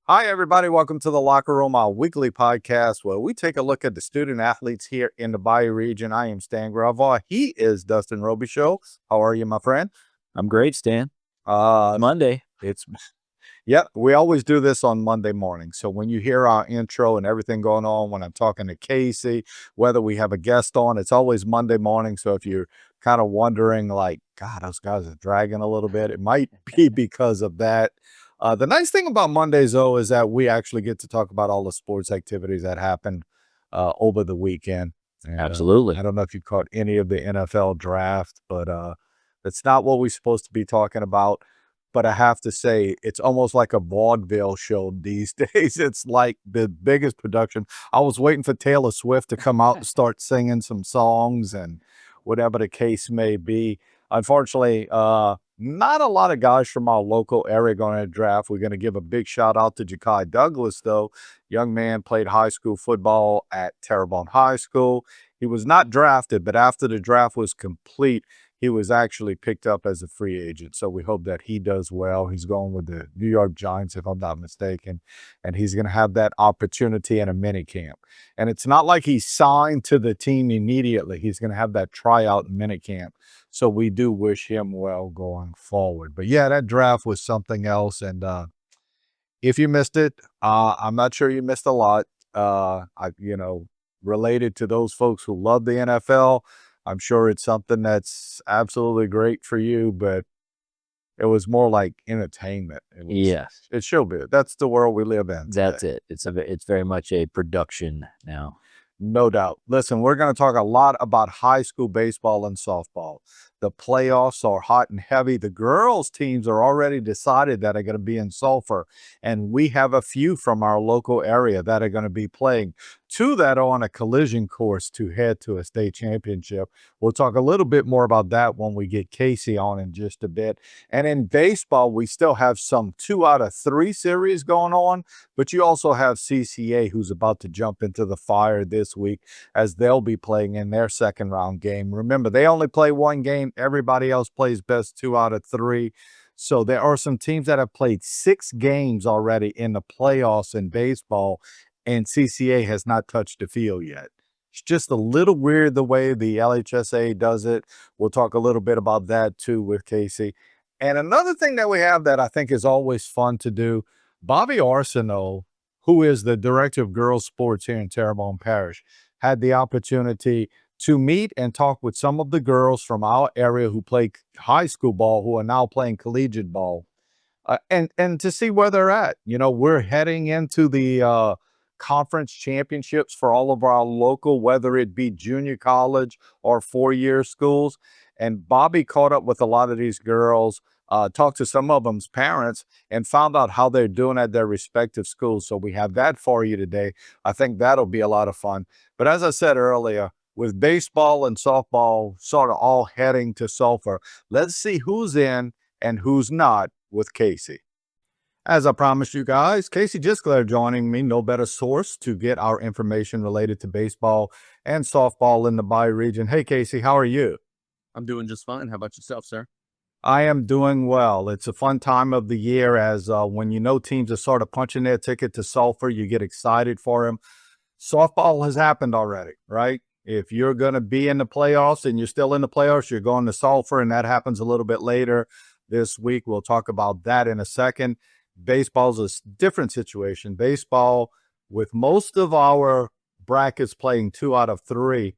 Hi, everybody. Welcome to the Locker Room, our weekly podcast where we take a look at the student athletes here in the Bayou region. I am Stan Gravois. He is Dustin Robichaux. How are you, my friend? I'm great, Stan. Uh, Monday. it's Yep, we always do this on Monday morning. So when you hear our intro and everything going on, when I'm talking to Casey, whether we have a guest on, it's always Monday morning. So if you're kind of wondering, like, God, those guys are dragging a little bit, it might be because of that. The nice thing about Mondays, though, is that we actually get to talk about all the sports activities that happened over the weekend. And I Absolutely. don't know if you caught any of the NFL draft, but that's not what we're supposed to be talking about. But I have to say, it's almost like a vaudeville show these days. It's like the biggest production. I was waiting for Taylor Swift to come out and start singing some songs and whatever the case may be. Unfortunately, not a lot of guys from our local area going to draft. We're going to give a big shout out to Ja'Kai Douglas, though. Young man played high school football at Terrebonne High School. He was not drafted, but after the draft was complete, he was actually picked up as a free agent. So we hope that he does well. He's going with the New York Giants, if I'm not mistaken, and he's going to have that opportunity in a mini camp. And it's not like he's signed to the team immediately. He's going to have that tryout mini camp. So we do wish him well going forward. But yeah, that draft was something else. And if you missed it, I'm not sure you missed a lot. Related to those folks who love the NFL, I'm sure it's something that's absolutely great for you, but it was more like entertainment. Yes, It's showbiz. That's the world we live in today. that's it. It's very much a production now. No doubt. Listen, we're going to talk a lot about high school baseball and softball. The playoffs are hot and heavy. The girls' teams are already decided that are going to be in Sulphur, and we have a few from our local area that are going to be playing. Two that are on a collision course to head to a state championship. We'll talk a little bit more about that when we get Casey on in just a bit. And in baseball, we still have some 2 out of 3 series going on. But you also have CCA, who's about to jump into the fire this week as they'll be playing in their second round game. Remember, they only play one game. Everybody else plays best 2 out of 3. So there are some teams that have played 6 games already in the playoffs in baseball, and CCA has not touched the field yet. It's just a little weird the way the LHSA does it. We'll talk a little bit about that too with Casey. And another thing that we have that I think is always fun to do, Bobby Arceneaux, who is the director of girls sports here in Terrebonne Parish, had the opportunity to meet and talk with some of the girls from our area who play high school ball, who are now playing collegiate ball, and to see where they're at. You know, we're heading into the conference championships for all of our local, whether it be junior college or 4-year schools. And Bobby caught up with a lot of these girls, talked to some of them's parents, and found out how they're doing at their respective schools. So we have that for you today. I think that'll be a lot of fun. But as I said earlier, with baseball and softball sort of all heading to Sulphur, let's see who's in and who's not with Casey. As I promised you guys, Casey Gisclair joining me, no better source to get our information related to baseball and softball in the Bayou region. Hey, Casey, how are you? I'm doing just fine. How about yourself, sir? I am doing well. It's a fun time of the year as when you know teams are sort of punching their ticket to Sulphur, you get excited for them. Softball has happened already, right? If you're going to be in the playoffs and you're still in the playoffs, you're going to Sulphur, and that happens a little bit later this week. We'll talk about that in a second. Baseball's a different situation. Baseball, with most of our brackets playing 2 out of 3,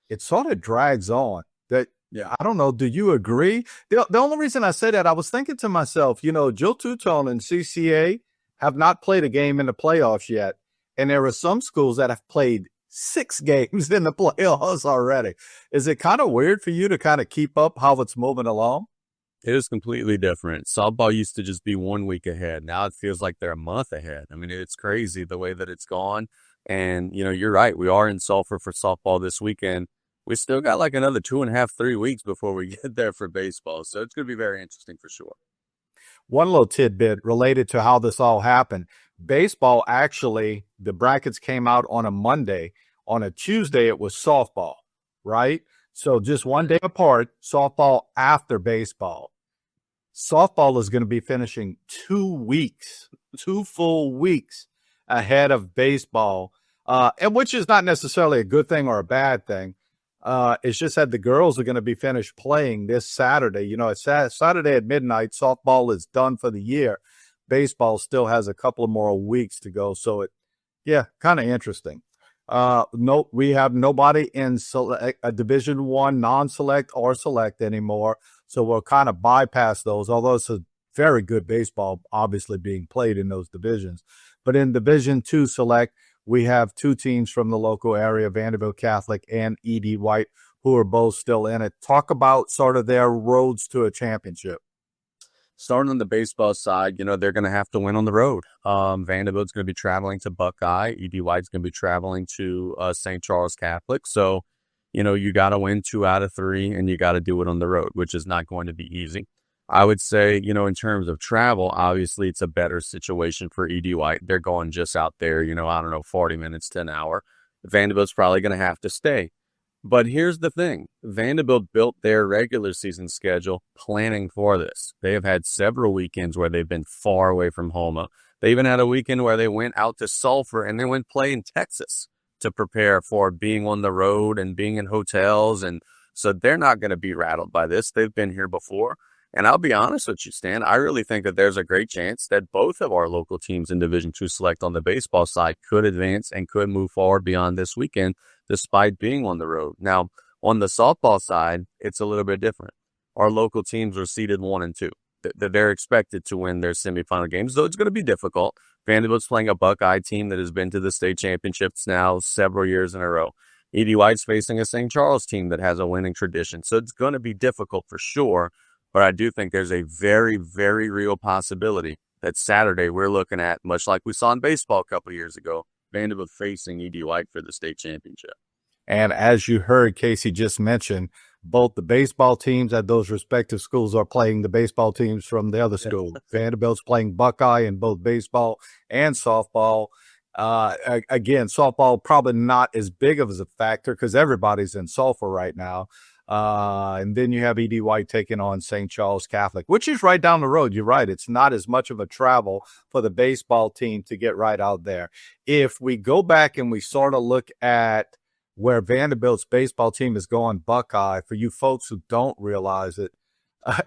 it sort of drags on. That Yeah. I don't know. Do you agree? The only reason I say that, I was thinking to myself, Joe Tutone and CCA have not played a game in the playoffs yet. And there are some schools that have played 6 games in the playoffs already. Is it kind of weird for you to kind of keep up how it's moving along? It is completely different. Softball used to just be 1 week ahead. Now it feels like they're a month ahead. I mean, it's crazy the way that it's gone. And, you're right. We are in Sulphur for softball this weekend. We still got like another 2.5, 3 weeks before we get there for baseball. So it's going to be very interesting for sure. One little tidbit related to how this all happened. Baseball, actually, the brackets came out on a Monday. On a Tuesday, it was softball, right? So just one day apart, softball after baseball. Softball is going to be finishing 2 weeks 2 full weeks ahead of baseball, and which is not necessarily a good thing or a bad thing. It's just that the girls are going to be finished playing this Saturday. You know, it's Saturday at midnight. Softball is done for the year. Baseball still has a couple of more weeks to go. So kind of interesting. No, we have nobody in a Division I, non-select or select anymore. So we'll kind of bypass those, although it's a very good baseball, obviously being played in those divisions. But in Division II select, we have 2 teams from the local area, Vanderbilt Catholic and E.D. White, who are both still in it. Talk about sort of their roads to a championship. Starting on the baseball side, you know, they're going to have to win on the road. Vanderbilt's going to be traveling to Buckeye. E.D. White's going to be traveling to St. Charles Catholic. So, you know, you got to win 2 out of 3, and you got to do it on the road, which is not going to be easy. I would say, you know, in terms of travel, obviously it's a better situation for E.D. White. They're going just out there, you know, I don't know, 40 minutes to an hour. Vanderbilt's probably going to have to stay. But here's the thing. Vanderbilt built their regular season schedule planning for this. They have had several weekends where they've been far away from home. They even had a weekend where they went out to Sulphur and they went play in Texas to prepare for being on the road and being in hotels. And so they're not going to be rattled by this. They've been here before. And I'll be honest with you, Stan, I really think that there's a great chance that both of our local teams in Division II Select on the baseball side could advance and could move forward beyond this weekend, despite being on the road. Now, on the softball side, it's a little bit different. Our local teams are seeded 1 and 2. They're expected to win their semifinal games, though it's going to be difficult. Vanderbilt's playing a Buckeye team that has been to the state championships now several years in a row. E.D. White's facing a St. Charles team that has a winning tradition. So it's going to be difficult for sure. But I do think there's a very, very real possibility that Saturday we're looking at, much like we saw in baseball a couple of years ago, Vanderbilt facing E.D. White for the state championship. And as you heard Casey just mention, both the baseball teams at those respective schools are playing the baseball teams from the other school. Vanderbilt's playing Buckeye in both baseball and softball. Again, softball probably not as big of a factor because everybody's in Sulphur right now. And then you have E.D. White taking on St. Charles Catholic, which is right down the road. You're right. It's not as much of a travel for the baseball team to get right out there. If we go back and we sort of look at where Vanderbilt's baseball team is going, Buckeye, for you folks who don't realize it,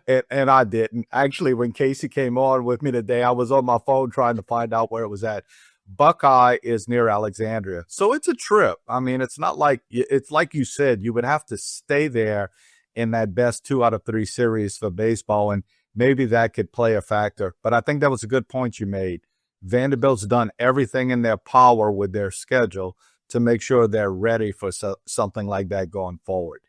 and I didn't. Actually, when Casey came on with me today, I was on my phone trying to find out where it was at. Buckeye is near Alexandria. So it's a trip. I mean, it's not like, it's like you said, you would have to stay there in that best 2 out of 3 series for baseball, and maybe that could play a factor. But I think that was a good point you made. Vanderbilt's done everything in their power with their schedule to make sure they're ready for something like that going forward.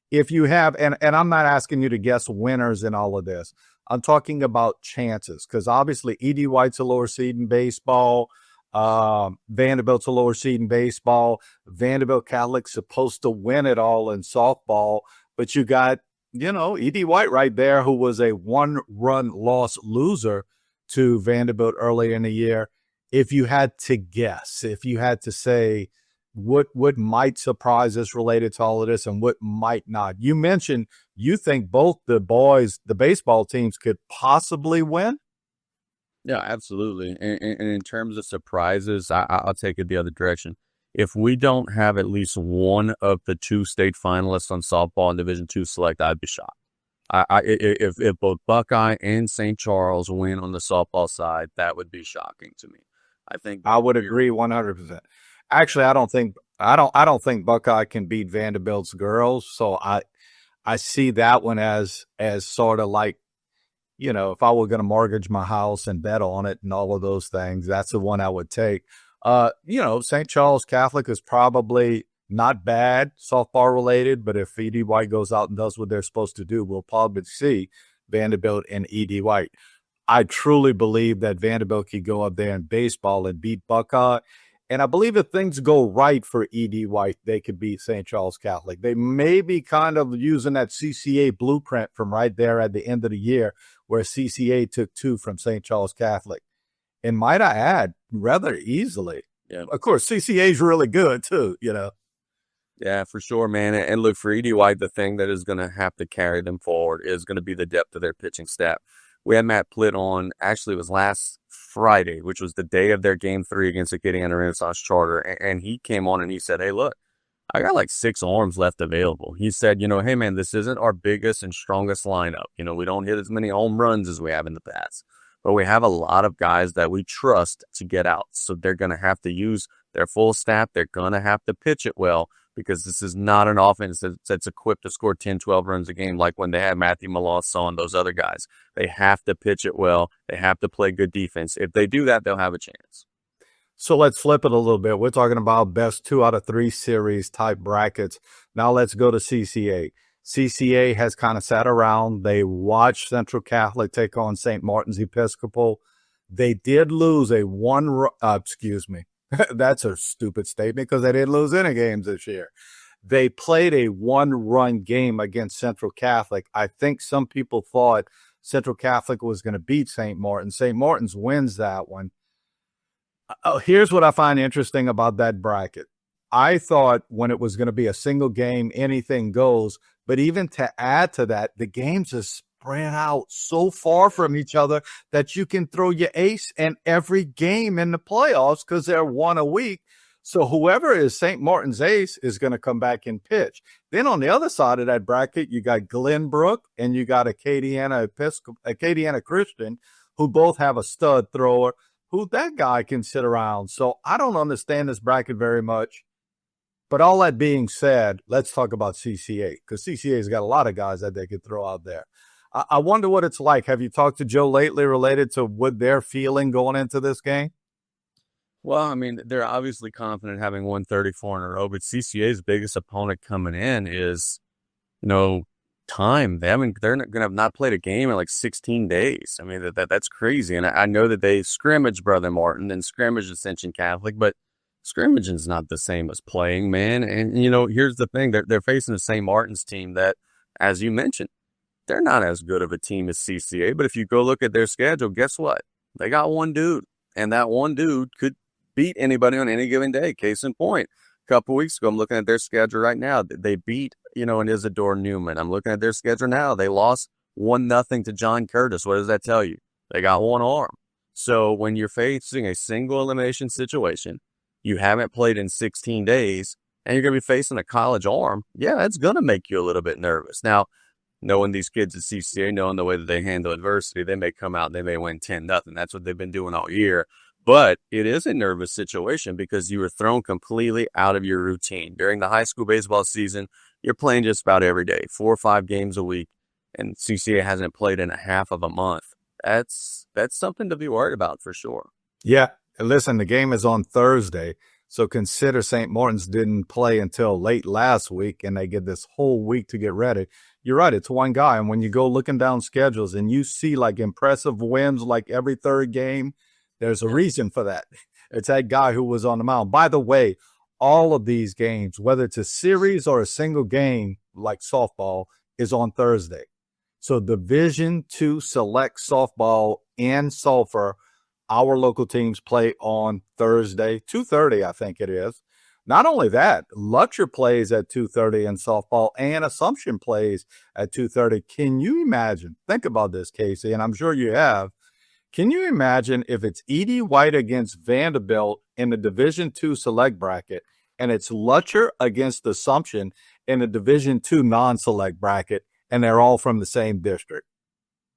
If you have, and I'm not asking you to guess winners in all of this, I'm talking about chances, because obviously E.D. White's a lower seed in baseball. Vanderbilt's a lower seed in baseball. Vanderbilt Catholic's supposed to win it all in softball, but you got, you know, E.D. White right there, who was a 1-run loss loser to Vanderbilt earlier in the year. If you had to guess, if you had to say what might surprise us related to all of this and what might not, you mentioned you think both the baseball teams could possibly win. Yeah, absolutely. And in terms of surprises, I'll take it the other direction. If we don't have at least one of the 2 state finalists on softball in Division II Select, I'd be shocked. If both Buckeye and St. Charles win on the softball side, that would be shocking to me. I would agree 100%. Actually, I don't think Buckeye can beat Vanderbilt's girls. So I see that one as sort of like, you know, if I were going to mortgage my house and bet on it and all of those things, that's the one I would take. You know, St. Charles Catholic is probably not bad softball related, but if E.D. White goes out and does what they're supposed to do, we'll probably see Vanderbilt and E.D. White. I truly believe that Vanderbilt could go up there in baseball and beat Buckeye. And I believe if things go right for E.D. White, they could beat St. Charles Catholic. They may be kind of using that CCA blueprint from right there at the end of the year, where CCA took 2 from St. Charles Catholic. And might I add, rather easily. Yeah. Of course, CCA is really good too, you know. Yeah, for sure, man. And look, for E.D. White, the thing that is going to have to carry them forward is going to be the depth of their pitching staff. We had Matt Plitt on, actually it was last Friday, which was the day of their game 3 against Acadiana Renaissance Charter. And he came on and he said, hey, look, I got like 6 arms left available. He said, hey, man, this isn't our biggest and strongest lineup. We don't hit as many home runs as we have in the past, but we have a lot of guys that we trust to get out. So they're going to have to use their full staff. They're going to have to pitch it well, because this is not an offense that's equipped to score 10, 12 runs a game like when they had Matthew Malonson and those other guys. They have to pitch it well. They have to play good defense. If they do that, they'll have a chance. So let's flip it a little bit. We're talking about best 2 out of 3 series type brackets. Now let's go to CCA. CCA has kind of sat around. They watched Central Catholic take on St. Martin's Episcopal. They did lose that's a stupid statement because they didn't lose any games this year. They played a 1-run game against Central Catholic. I think some people thought Central Catholic was going to beat St. Martin's. St. Martin's wins that one. Here's what I find interesting about that bracket. I thought when it was going to be a single game, anything goes. But even to add to that, the games are spread out so far from each other that you can throw your ace in every game in the playoffs because they're 1 a week. So whoever is St. Martin's ace is going to come back and pitch. Then on the other side of that bracket, you got Glenbrook and you got Acadiana Christian, who both have a stud thrower, who that guy can sit around. So I don't understand this bracket very much. But all that being said, let's talk about CCA, because CCA's got a lot of guys that they could throw out there. I wonder what it's like. Have you talked to Joe lately related to what they're feeling going into this game? Well, I mean, they're obviously confident having won 34 in a row, but CCA's biggest opponent coming in is, time. They're going to have not played a game in like 16 days. I mean, that's crazy. And I know that they scrimmaged Brother Martin and scrimmaged Ascension Catholic, but scrimmaging is not the same as playing, man. And, here's the thing. They're facing the St. Martin's team that, as you mentioned, they're not as good of a team as CCA. But if you go look at their schedule, guess what? They got one dude, and that one dude could beat anybody on any given day. Case in point, a couple weeks ago, I'm looking at their schedule right now. They beat, an Isidore Newman. I'm looking at their schedule now. They lost 1-0 to John Curtis. What does that tell you? They got one arm. So when you're facing a single elimination situation, you haven't played in 16 days, and you're going to be facing a college arm, yeah, that's going to make you a little bit nervous. Now, knowing these kids at CCA, knowing the way that they handle adversity, they may come out and they may win 10-0. That's what they've been doing all year. But it is a nervous situation because you were thrown completely out of your routine. During the high school baseball season, you're playing just about every day, 4 or 5 games a week, and CCA hasn't played in a half of a month. That's something to be worried about for sure. Yeah. Listen, the game is on Thursday, so consider St. Martin's didn't play until late last week, and they get this whole week to get ready. You're right, it's one guy, and when you go looking down schedules and you see like impressive wins like every third game, there's a reason for that. It's that guy who was on the mound. By the way, all of these games, whether it's a series or a single game like softball, is on Thursday. So Division II Select Softball in Sulphur, our local teams play on Thursday, 2:30, I think it is. Not only that, Lutcher plays at 2:30 in softball, and Assumption plays at 2:30. Can you imagine? Think about this, Casey, and I'm sure you have. Can you imagine if it's E.D. White against Vanderbilt in the Division II Select bracket, and it's Lutcher against Assumption in the Division II non-select bracket, and they're all from the same district?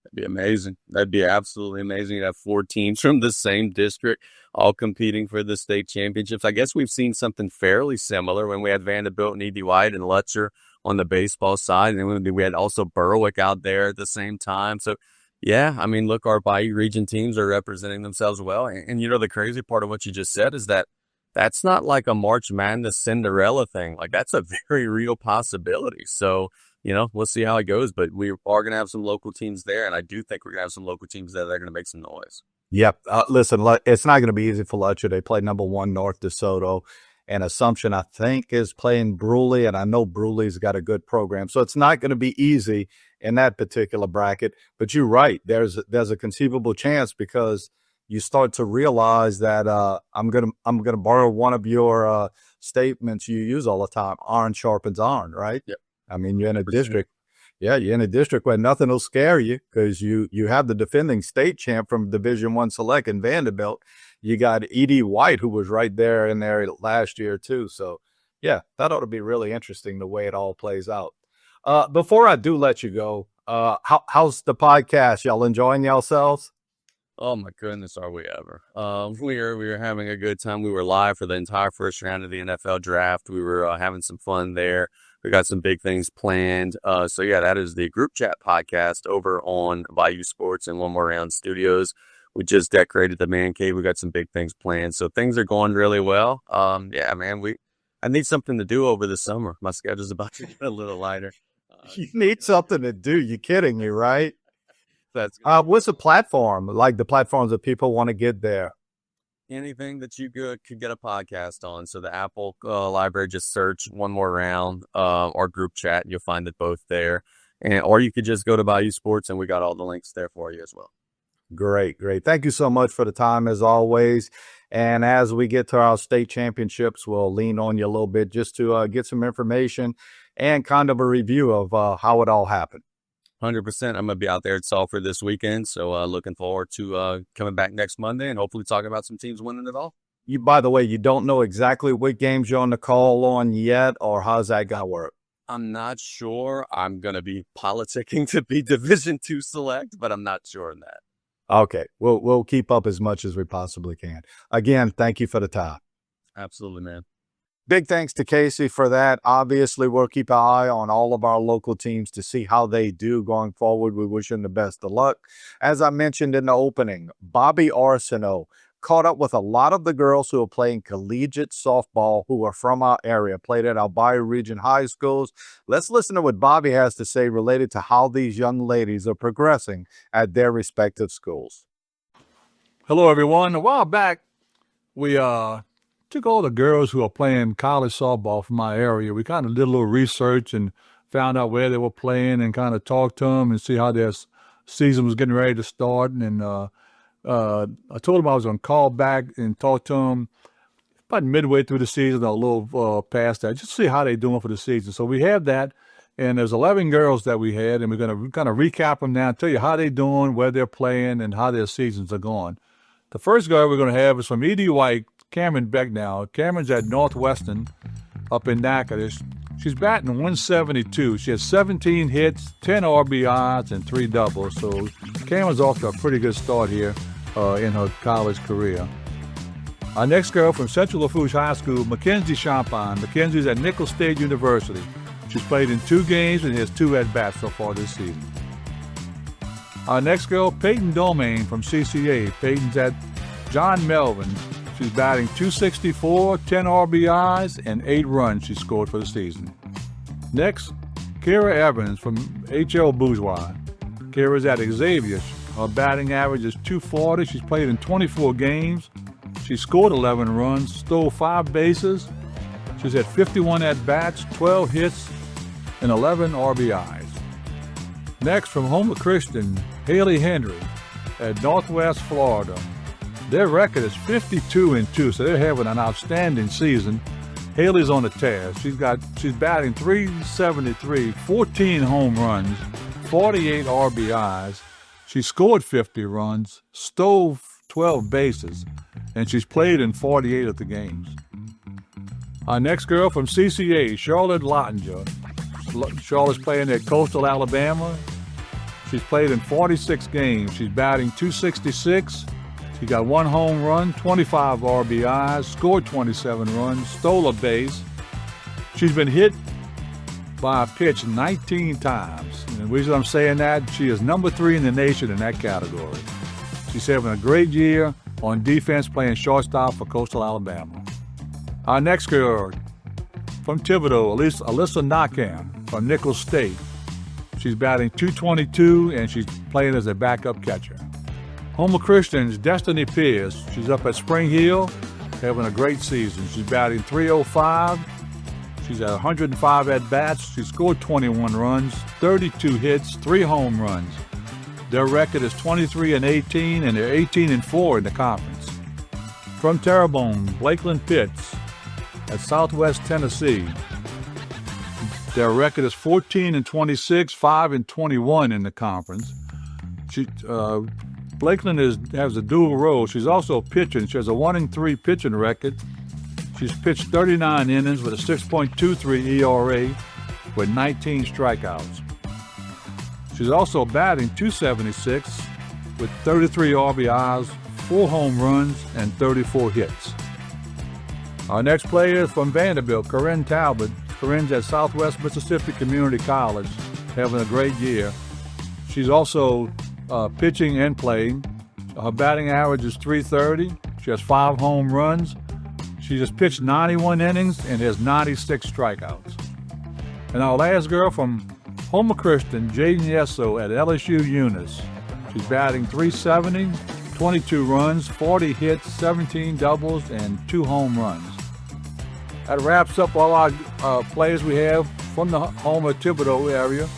That'd be amazing. That'd be absolutely amazing to have 4 teams from the same district all competing for the state championships. I guess we've seen something fairly similar when we had Vanderbilt and E.D. White and Lutcher on the baseball side. And then we had also Berwick out there at the same time. So, yeah, I mean, look, our Bayou region teams are representing themselves well. And the crazy part of what you just said is that that's not like a March Madness Cinderella thing. Like, that's a very real possibility. So, we'll see how it goes, but we are going to have some local teams there, and I do think we're going to have some local teams there that are going to make some noise. Yep. Listen, it's not going to be easy for Lutcher. They play number 1 North DeSoto, and Assumption, I think, is playing Bruley, and I know Bruley's got a good program, so it's not going to be easy in that particular bracket. But you're right. There's a conceivable chance because you start to realize that I'm gonna borrow one of your statements you use all the time. Iron sharpens iron, right? Yep. I mean, you're in a district. Yeah, you're in a district where nothing will scare you because you have the defending state champ from Division I Select in Vanderbilt. You got E.D. White, who was right there in there last year too. So, yeah, that ought to be really interesting the way it all plays out. Before I do let you go, how's the podcast? Y'all enjoying yourselves? Oh my goodness, are we ever? We were having a good time. We were live for the entire first round of the NFL draft. We were having some fun there. We got some big things planned. So yeah, that is the group chat podcast over on Bayou Sports and One More Round Studios. We just decorated the man cave. We got some big things planned. So things are going really well. Yeah, man, I need something to do over the summer. My schedule's about to get a little lighter. You need something to do. You're kidding me, right? That's What's the platform? Like the platforms that people want to get there? anything that you could get a podcast on. So the Apple library, just search One More Round or group chat. You'll find it both there. Or you could just go to Bayou Sports and we got all the links there for you as well. Great. Thank you so much for the time as always. And as we get to our state championships, we'll lean on you a little bit just to get some information and kind of a review of how it all happened. 100%. I'm going to be out there at Sulphur this weekend. So looking forward to coming back next Monday and hopefully talking about some teams winning it all. By the way, you don't know exactly what games you're on the call on yet, or how's that going to work? I'm not sure. I'm going to be politicking to be Division II select, but I'm not sure on that. Okay. We'll keep up as much as we possibly can. Again, thank you for the time. Absolutely, man. Big thanks to Casey for that. Obviously, we'll keep an eye on all of our local teams to see how they do going forward. We wish them the best of luck. As I mentioned in the opening, Bobby Arceneaux caught up with a lot of the girls who are playing collegiate softball who are from our area, played at our Bayou Region high schools. Let's listen to what Bobby has to say related to how these young ladies are progressing at their respective schools. Hello, everyone. A while back, we took all the girls who are playing college softball from my area. We kind of did a little research and found out where they were playing and kind of talked to them and see how their season was getting ready to start. And I told them I was going to call back and talk to them about midway through the season or a little past that, just to see how they're doing for the season. So we have that, and there's 11 girls that we had, and we're going to kind of recap them now, tell you how they're doing, where they're playing, and how their seasons are going. The first girl we're going to have is from E.D. White, Cameron Beck now. Cameron's at Northwestern up in Natchitoches. She's batting 172. She has 17 hits, 10 RBIs, and 3 doubles. So Cameron's off to a pretty good start here in her college career. Our next girl from Central Lafourche High School, Mackenzie Champagne. Mackenzie's at Nicholls State University. She's played in 2 games and has 2 at-bats so far this season. Our next girl, Peyton Domain from CCA. Peyton's at John Melvin. She's batting 264, 10 RBIs, and 8 runs she scored for the season. Next, Kira Evans from HL Bourgeois. Kira's at Xavier. Her batting average is 240. She's played in 24 games. She scored 11 runs, stole 5 bases. She's had 51 at-bats, 12 hits, and 11 RBIs. Next, from Homer Christian, Haley Henry at Northwest Florida. Their record is 52-2, so they're having an outstanding season. Haley's on the tear. She's batting 373, 14 home runs, 48 RBIs. She scored 50 runs, stole 12 bases, and she's played in 48 of the games. Our next girl from CCA, Charlotte Lottinger. Charlotte's playing at Coastal Alabama. She's played in 46 games. She's batting 266. She got 1 home run, 25 RBIs, scored 27 runs, stole a base. She's been hit by a pitch 19 times. And the reason I'm saying that, she is number 3 in the nation in that category. She's having a great year on defense, playing shortstop for Coastal Alabama. Our next girl from Thibodaux, Alyssa Nakam from Nicholls State. She's batting 222, and she's playing as a backup catcher. Homer Christian's Destiny Pierce. She's up at Spring Hill, having a great season. She's batting 305. She's at 105 at-bats. She scored 21 runs, 32 hits, 3 home runs. Their record is 23-18, and they're 18-4 in the conference. From Terrebonne, Blakeland Pitts at Southwest Tennessee. Their record is 14-26, 5-21 in the conference. Blakeland has a dual role. She's also pitching. She has a 1-3 pitching record. She's pitched 39 innings with a 6.23 ERA with 19 strikeouts. She's also batting .276 with 33 RBIs, 4 home runs, and 34 hits. Our next player is from Vanderbilt, Corinne Talbot. Corinne's at Southwest Mississippi Community College, having a great year. She's also pitching and playing. Her batting average is .330. She has 5 home runs. She just pitched 91 innings and has 96 strikeouts. And our last girl from Homer Christian, Jaden Yesso at LSU Eunice. She's batting .370, 22 runs, 40 hits, 17 doubles, and 2 home runs. That wraps up all our players we have from the Homer Thibodeau area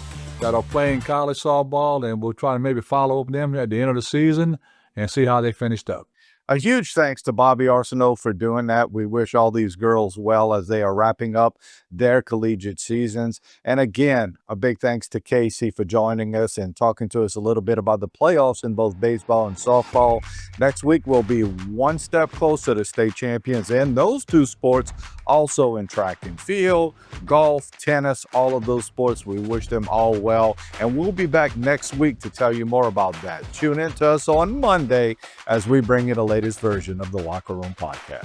that are playing college softball, and we'll try to maybe follow up them at the end of the season and see how they finished up. A huge thanks to Bobby Arceneaux for doing that. We wish all these girls well as they are wrapping up their collegiate seasons. And again, a big thanks to Casey for joining us and talking to us a little bit about the playoffs in both baseball and softball. Next week, we'll be one step closer to state champions in those two sports, also in track and field, golf, tennis, all of those sports. We wish them all well. And we'll be back next week to tell you more about that. Tune in to us on Monday as we bring you the latest version of the Locker Room Podcast.